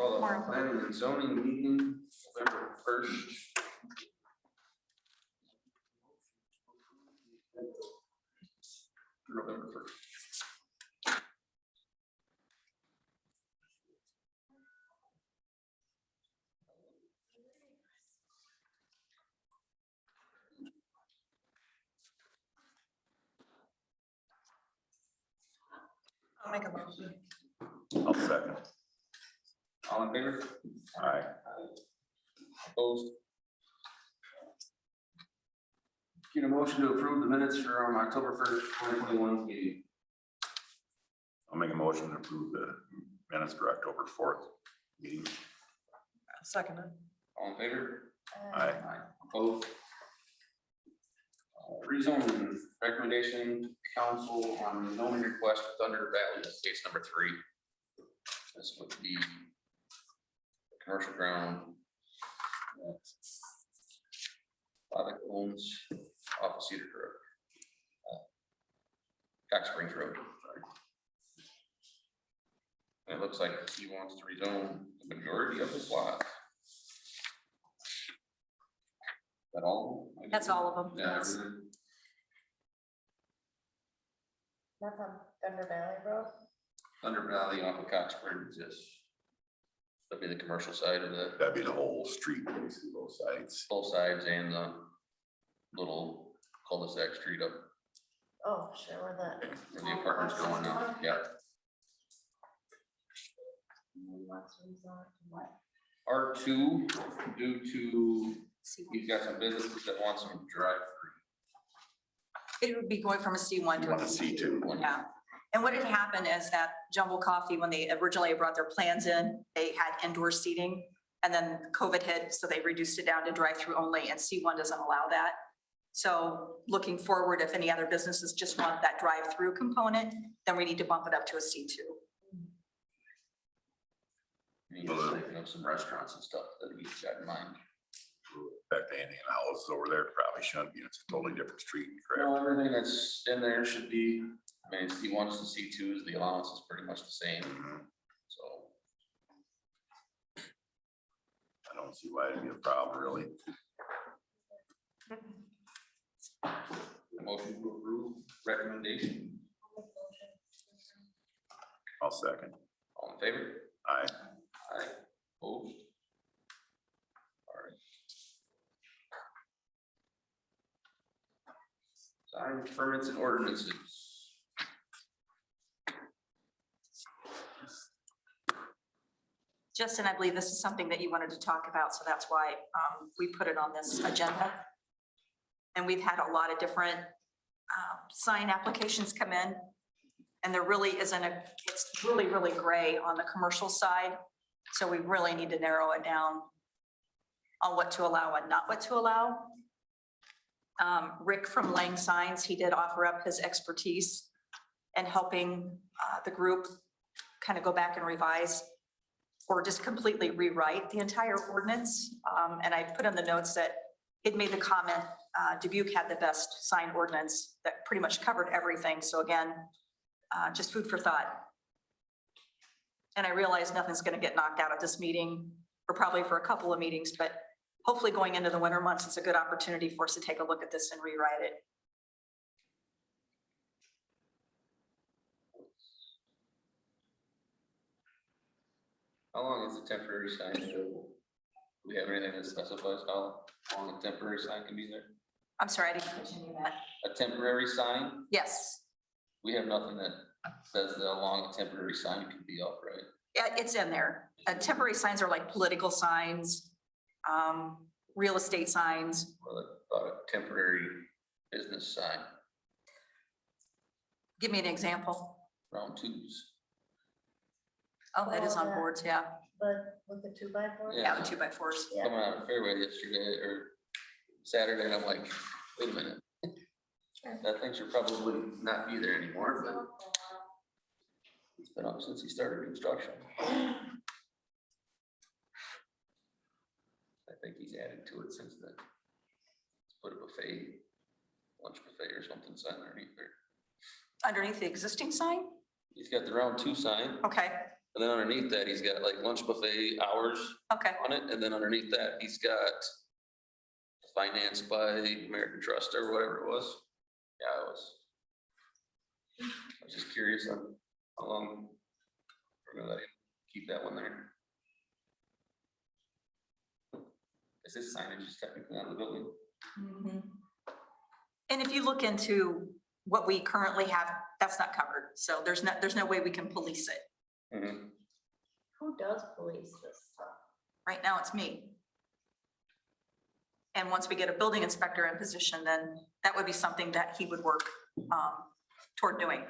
call the planning and zoning meeting November 1st. November 1st. I'll make a motion. I'll second. All in favor? Aye. Opposed? Get a motion to approve the minutes from October 1st, 2021 meeting. I'll make a motion to approve the minutes for October 4th meeting. Second it. All in favor? Aye. Opposed? Rezoning recommendation council on zoning request Thunder Valley Estates number 3. This would be commercial ground. Father owns off of Cedar Road. Cox Springs Road. Sorry. And it looks like he wants to rezone the majority of his lot. Is that all? That's all of them. Yeah, That's- everything. That's on Thunder Valley Road. Thunder Valley off of Cox Springs, yes. That'd be the commercial side of the, That'd be the whole street, basically both sides. both sides and the little cul-de-sac street up Oh, sure, where the. where the apartments going now, yeah. R2, due to, he's got some businesses that want some drive-through. It would be going from a C1 You to want a a C2. Yeah. And what had happened is that Jumbo Coffee, when they originally brought their plans in, they had indoor seating. And then COVID hit, so they reduced it down to drive-through only, and C1 doesn't allow that. So looking forward, if any other businesses just want that drive-through component, then we need to bump it up to a C2. And he's thinking of some restaurants and stuff that he's got in mind. In fact, anything in houses over there probably shouldn't be. It's a totally different street, Well, correct? everything that's in there should be, I mean, C1s to C2s, the allowance is pretty much the same, Mhm. so. I don't see why it'd be a problem, really. The motion to approve recommendation, I'll second. all in favor? Aye. Aye. Opposed? All right. Sign permits and ordinances. Justin, I believe this is something that you wanted to talk about, so that's why we put it on this agenda. And we've had a lot of different sign applications come in. And there really isn't it's really, really gray on the commercial side. So we really need to narrow it down on what to allow and not what to allow. Rick from Lang Signs, he did offer up his expertise in helping the group kind of go back and revise or just completely rewrite the entire ordinance. And I put in the notes that it made the comment, Dubuque had the best sign ordinance that pretty much covered everything. So again, just food for thought. And I realize nothing's going to get knocked out at this meeting, or probably for a couple of meetings, but hopefully going into the winter months, it's a good opportunity for us to take a look at this and rewrite it. How long is the temporary sign available? Do we have anything that specifies how long a temporary sign can be there? I'm sorry, I didn't continue that. A temporary sign? Yes, We have nothing that says how long a temporary sign can be up, right? yeah, it's in there. Temporary signs are like political signs, real estate signs. Or a temporary business sign, Give me an example. round twos. Oh, that is on boards, yeah. But with the 2x4? Yeah. Yeah, the 2x4s. Yeah. Coming out of Fairway yesterday or Saturday, and I'm like, wait a minute. That thing should probably not be there anymore, but it's been up since he started construction. I think he's added to it since then. Let's put a buffet, lunch buffet or something sign underneath there. Underneath the existing sign? He's got the round two sign, Okay, And then underneath that, he's got like lunch buffet hours Okay, on it, and then underneath that, he's got financed by American Trust or whatever it was. Yeah, I was just curious on how long we're gonna let him keep that one there. Is this signage is technically on the building? mhm. And if you look into what we currently have, that's not covered. So there's no way we can police it. Mhm. Who does police this stuff? Right now, it's me. And once we get a building inspector in position, then that would be something that he would work toward doing.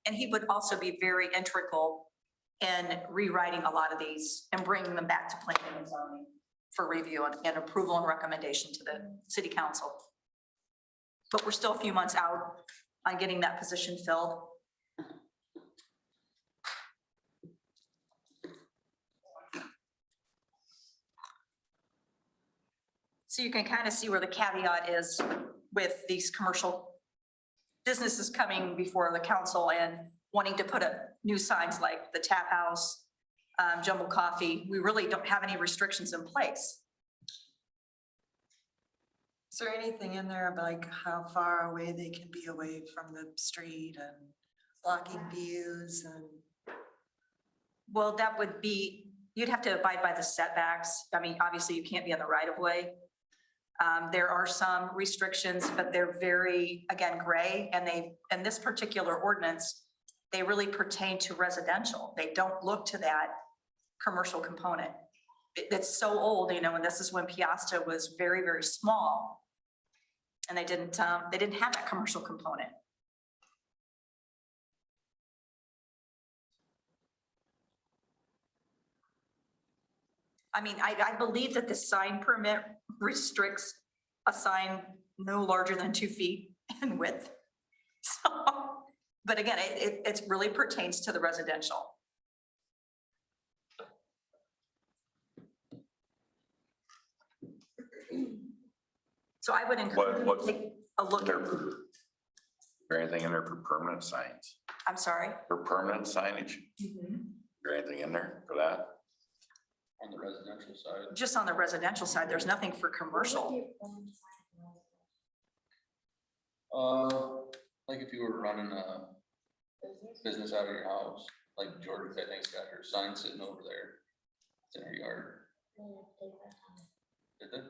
And he would also be very integral in rewriting a lot of these and bringing them back to planning and zoning for review and approval and recommendation to the city council. But we're still a few months out on getting that position filled. So you can kind of see where the caveat is with these commercial businesses coming before the council and wanting to put up new signs like the Tap House, Jumbo Coffee. We really don't have any restrictions in place. Is there anything in there about like how far away they can be away from the street and blocking views and? Well, that would be, you'd have to abide by the setbacks. I mean, obviously you can't be in the right of way. There are some restrictions, but they're very, again, gray, and in this particular ordinance, they really pertain to residential. They don't look to that commercial component. It's so old, you know, and this is when Peosta was very, very small. And they didn't have that commercial component. I mean, I believe that the sign permit restricts a sign no larger than 2 feet in width. So, but again, it really pertains to the residential. So I would encourage you What's to take a look there at, for- is there anything in there for permanent signs, I'm sorry. for permanent signage? Is there anything in there for that? On the residential side. Just on the residential side, there's nothing for commercial. Like if you were running a business out of your house, like George, I think's got her sign sitting over there. It's in her yard. Did they?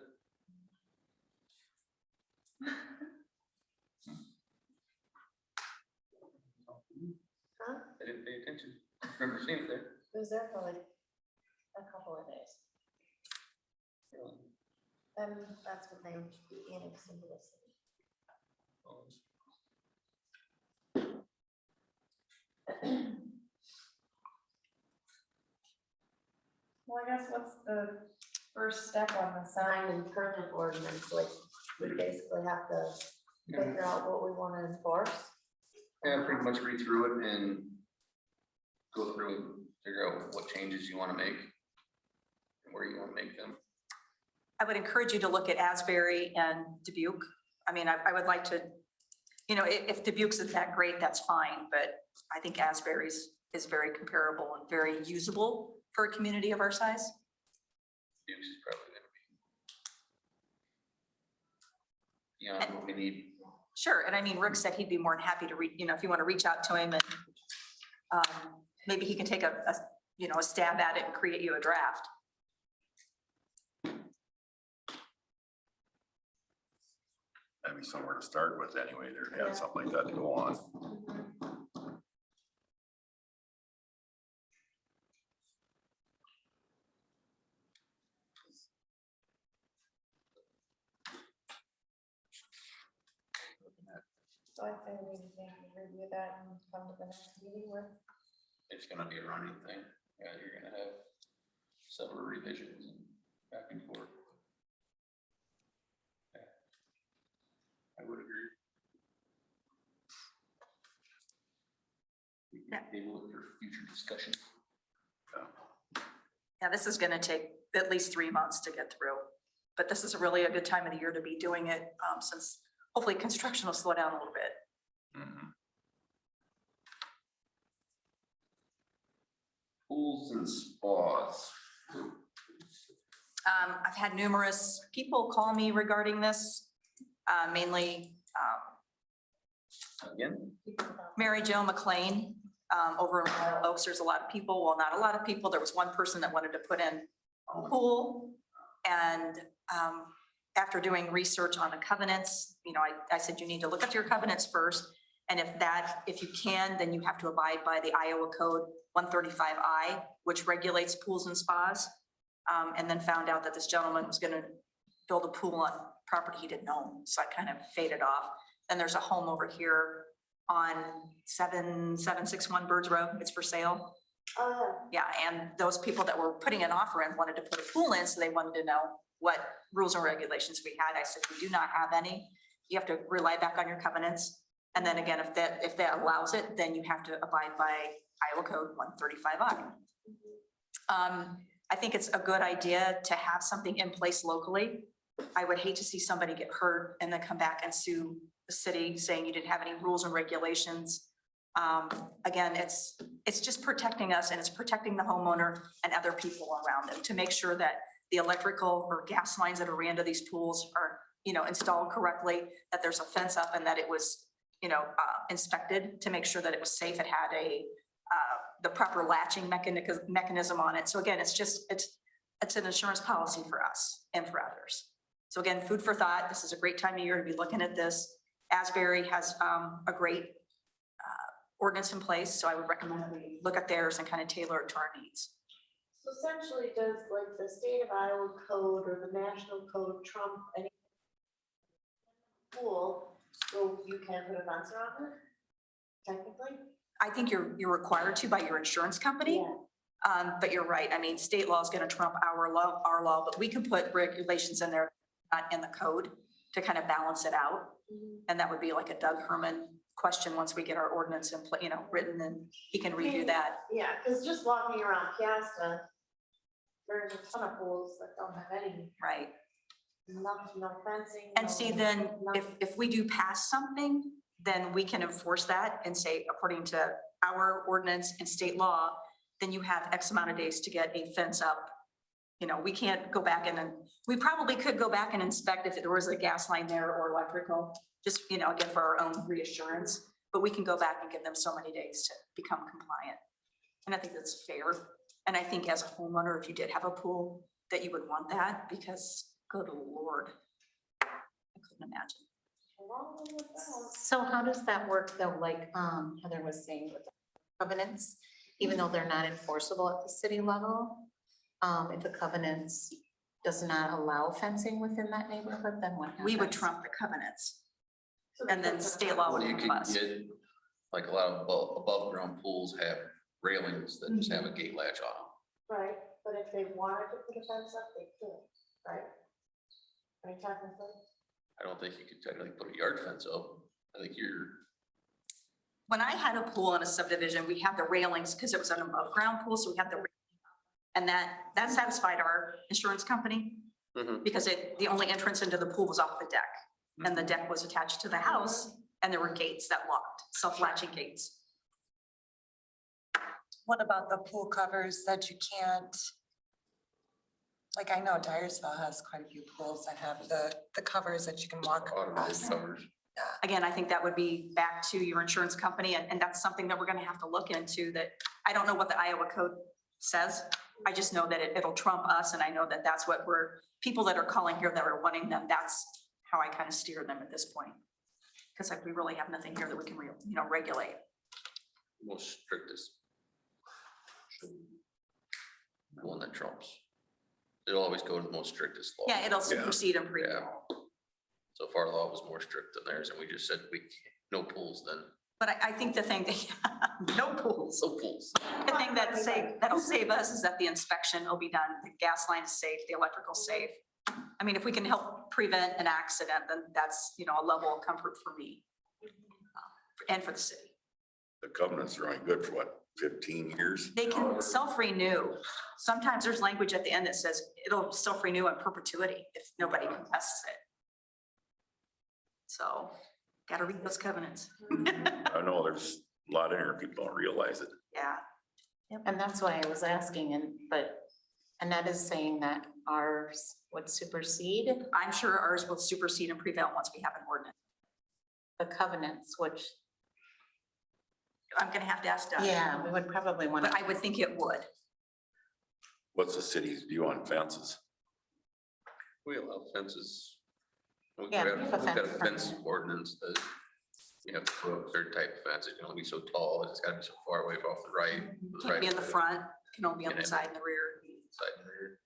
Huh? I didn't pay attention. Remember seeing it there. It was there for like a couple of days. And that's when they would be annexed into the city. Well, I guess what's the first step on the sign and permit ordinance? Like, we basically have to figure out what we want to enforce. Yeah, pretty much read through it and go through and figure out what changes you want to make and where you want to make them. I would encourage you to look at Asbury and Dubuque. I mean, I would like to, you know, if Dubuque's is that great, that's fine, but I think Asbury's is very comparable and very usable for a community of our size. Duke's is probably gonna be beyond what we need. Sure, and I mean, Rick said he'd be more than happy to read, you know, if you want to reach out to him and maybe he can take a stab at it and create you a draft. That'd be somewhere to start with anyway, there to have something like that to go on. So I think we need to review that and come to the next meeting with. It's gonna be a running thing. Yeah, you're gonna have several revisions and back and forth. Yeah. I would agree. We can table it for future discussion. Now, this is going to take at least 3 months to get through, but this is really a good time of the year to be doing it since hopefully construction will slow down a little bit. Mhm. Pools and spas. I've had numerous people call me regarding this, mainly Again, Mary Jo McLean over in Royal Oaks. There's a lot of people, well, not a lot of people. There was one person that wanted to put in a pool. And after doing research on the covenants, you know, I said, you need to look at your covenants first. And if you can, then you have to abide by the Iowa Code 135I, which regulates pools and spas. And then found out that this gentleman was gonna build a pool on property he didn't own. So I kind of faded off. Then there's a home over here on 7761 Birds Road. It's for sale. Yeah, and those people that were putting an offer in wanted to put a pool in, so they wanted to know what rules and regulations we had. I said, we do not have any. You have to rely back on your covenants. And then again, if that allows it, then you have to abide by Iowa Code 135I. I think it's a good idea to have something in place locally. I would hate to see somebody get hurt and then come back and sue the city saying you didn't have any rules and regulations. Again, it's just protecting us, and it's protecting the homeowner and other people around them to make sure that the electrical or gas lines that are ran to these pools are, you know, installed correctly, that there's a fence up and that it was, you know, inspected to make sure that it was safe. It had the proper latching mechanism on it. So again, it's an insurance policy for us and for others. So again, food for thought. This is a great time of year to be looking at this. Asbury has a great ordinance in place, so I would recommend that we look at theirs and kind of tailor it to our needs. So essentially, does like the state of Iowa code or the national code trump any pool, so you can put a fence around it? Technically? I think you're required to by your insurance company. Yeah. But you're right. I mean, state law is going to trump our law, but we can put regulations in there, not in the code, to kind of balance it out. And that would be like a Doug Herman question once we get our ordinance in, you know, written, and he can review that. Yeah, because just walking around Peosta, there's a ton of pools that don't have any, Right. no fencing. And see, then if we do pass something, then we can enforce that and say, according to our ordinance and state law, then you have X amount of days to get a fence up. You know, we can't go back and then, we probably could go back and inspect if there was a gas line there or electrical, just, you know, again, for our own reassurance, but we can go back and give them so many days to become compliant. And I think that's fair. And I think as a homeowner, if you did have a pool, that you would want that, because good Lord, I couldn't imagine. So how does that work though? Like Heather was saying with the covenants, even though they're not enforceable at the city level, if the covenants does not allow fencing within that neighborhood, then what happens? We would trump the covenants, and then state law well, would you trump could us. get, like a lot of above ground pools have railings that just have a gate latch on them. Right, but if they wanted to put a fence up, they could, right? Are you technically? I don't think you could technically put a yard fence up. I think When I had a pool in a subdivision, we had the railings because it was an above ground pool, so we had the, and that satisfied our insurance company, because the only entrance into the pool was off the deck, and the deck was attached to the house, and there were gates that locked, self-latching gates. What about the pool covers that you can't? Like, I know Dyersville has quite a few pools that have the covers that you can walk automated across. covers. Again, I think that would be back to your insurance company, and that's something that we're gonna have to look into. That I don't know what the Iowa code says. I just know that it'll trump us, and I know that that's what people that are calling here that are wanting them, that's how I kind of steer them at this point. Because like, we really have nothing here that we can, regulate. Most strictest. The one that trumps. It'll always go to the most strictest law. Yeah, it'll supersede and prevail. Yeah. So if our law was more strict than theirs and we just said no pools, then But I think the thing that, no pools. no pools. The thing that'll save us is that the inspection will be done, the gas line is safe, the electrical's safe. I mean, if we can help prevent an accident, then that's, a level of comfort for me and for the city. The covenants are only good for what, 15 years? They can self-renew. Sometimes there's language at the end that says it'll self-renew in perpetuity if nobody contests it. So, gotta read those covenants. I know there's a lot in here, people don't realize it. Yeah, And that's why I was asking, and, but Annette is saying that ours would supersede I'm sure ours will supersede and prevail once we have an ordinance. the covenants, which, I'm gonna have to ask Doug. yeah, we would probably want But to. I would think it would. What's the city's view on fences? We allow fences. We've Yeah, got we have a we've got a fence. fence ordinance that you have to put up a certain type of fence. It can only be so tall. It's gotta be so far away off the right. Can't be in the front, can only be on the Yeah. side and the rear. Side and rear.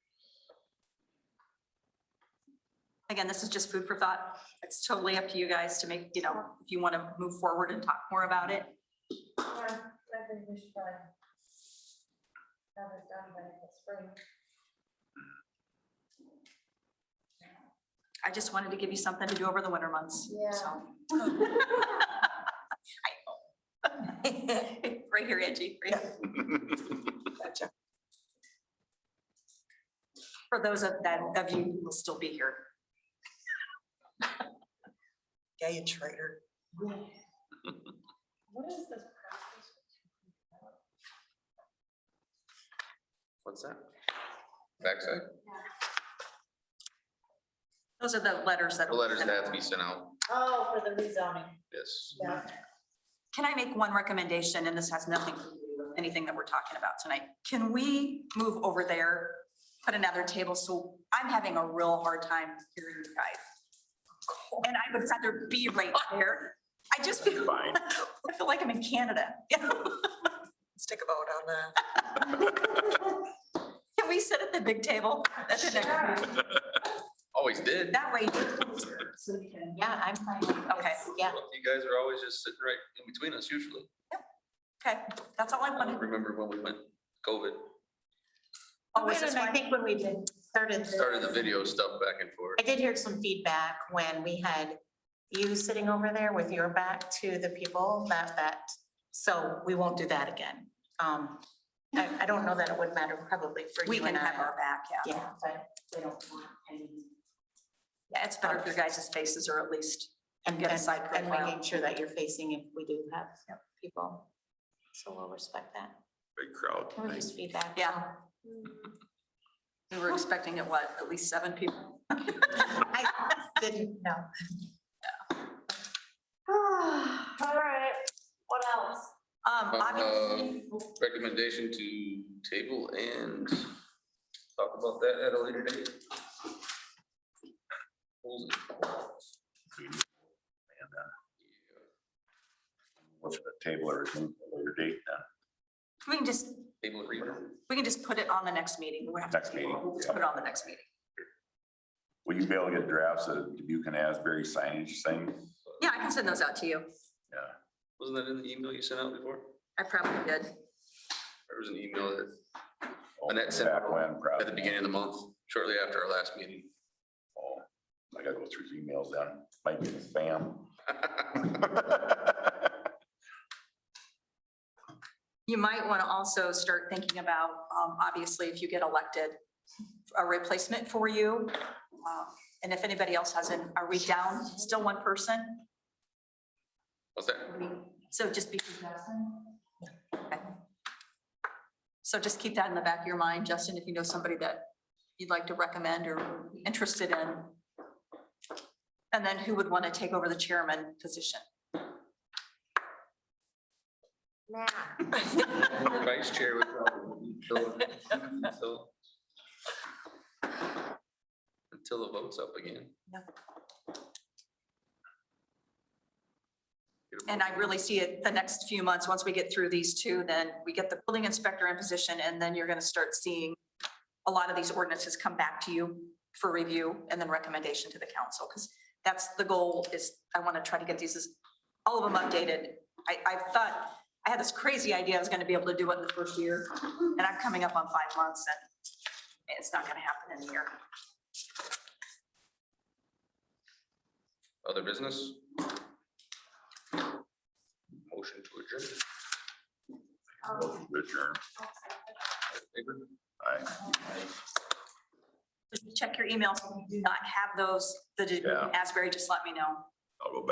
Again, this is just food for thought. It's totally up to you guys to make, if you want to move forward and talk more about it. Yeah, I think we should probably have it done by the spring. I just wanted to give you something to do over the winter months. Yeah. So. I know. Right here, Angie. Right here. Gotcha. For those of you who will still be here. Yeah, you traitor. What is this process? What's that? Backside? Those are the letters that. The letters that have to be sent out. Oh, for the rezoning, Yes. yeah. Can I make one recommendation, and this has nothing to do with anything that we're talking about tonight? Can we move over there, put another table, so I'm having a real hard time hearing you guys. And I would rather be right there. I just feel, Fine. I feel like I'm in Canada. Let's take a vote on that. Can we sit at the big table? That's the next meeting? Always did. That way. Yeah, I'm fine. Okay. Yeah, You guys are always just sitting right in between us usually. Okay, that's all I I don't wanted. remember when we went COVID, Oh, is this and I fine? think when we started. started the video stuff back and forth. I did hear some feedback when we had you sitting over there with your back to the people so we won't do that again. I don't know that it would matter probably for We you can and have I. our back, yeah. Yeah, but we don't want any. Yeah, it's better if your guys' faces are at least, And get a side and profile. making sure that you're facing if we do have people. So we'll respect that. Big crowd. It was just feedback. Yeah. We were expecting at at least 7 people. I didn't know. All right, what else? Obviously, Recommendation to table and talk about that at a later date. Pools and- And then what's the table or anything, later date then? we can just, Table it reader. we can just put it on the next meeting. We'll have to- Next meeting, We'll just yeah. put it on the next meeting. Will you be able to get drafts of Dubuque and Asbury signage thing? Yeah, I can send those out to you. Yeah. Wasn't that in the email you sent out before? I probably did. There was an email that Oh, And that sent back when, probably. at the beginning of the month, shortly after our last meeting. Oh, I gotta go through his emails then. Might be in spam. You might want to also start thinking about, obviously, if you get elected, a replacement for you. And if anybody else hasn't, are we down still 1 person? What's that? So just be. Okay. So just keep that in the back of your mind, Justin, if you know somebody that you'd like to recommend or interested in. And then who would want to take over the chairman position? Vice chair would probably fill until the vote's up again. And I really see it the next few months, once we get through these 2, then we get the building inspector in position, and then you're gonna start seeing a lot of these ordinances come back to you for review and then recommendation to the council, because that's the goal. Is I want to try to get these, all of them updated. I thought, I had this crazy idea I was gonna be able to do it in the first year, and I'm coming up on 5 months, and it's not gonna happen in a year. Other business? Motion to adjourn. Motion to adjourn. Favor? Aye. Check your emails. If you do not have those, the Yeah. Asbury, just let me know. I'll go back.